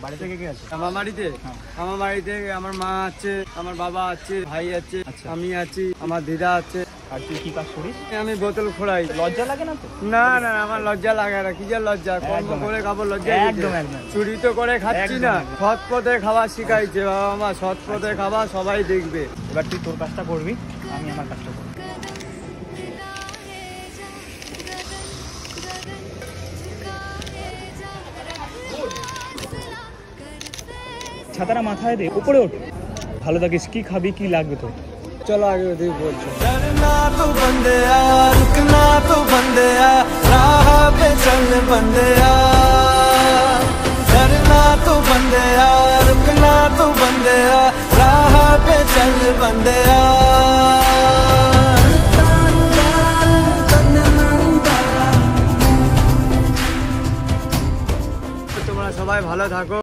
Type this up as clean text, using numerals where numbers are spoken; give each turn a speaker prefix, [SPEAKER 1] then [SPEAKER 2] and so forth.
[SPEAKER 1] বাড়ি থেকে কে আছে?
[SPEAKER 2] আমার বাড়িতে আমার মা আছে, আমার বাবা আছে, ভাই আছে, আমি আছি, আমার দিদা আছে।
[SPEAKER 1] আর তুই কি কাজ করিস?
[SPEAKER 2] আমি বোতল খোলাই।
[SPEAKER 1] লজ্জা লাগে না তো?
[SPEAKER 2] না না, আমার লজ্জা লাগে না। কি যে লজ্জা, কর্ম করে খাবো, লজ্জা
[SPEAKER 1] একদম একদম।
[SPEAKER 2] চুরি তো করে খাচ্ছি না, সৎ পথে খাওয়া শিখাইছে বাবা মা। সৎ পথে খাওয়া, সবাই দেখবে।
[SPEAKER 1] এবার তুই তোর কাজটা করবি, আমি আমার কাজটা করবো। ছাতাটা মাথায় দে, উপরে ওঠ। ভালো থাকিস। কি খাবি, কি লাগবে তোর?
[SPEAKER 2] চলো আগে ওদিকে বলছো।
[SPEAKER 3] डरना तो बंदेया, रुकना तो बंदेया, राह पे चल बंदेया। डरना तो बंदेया, रुकना तो बंदेया, राह पे चल बंदेया।
[SPEAKER 2] তোমরা সবাই ভালো থাকো।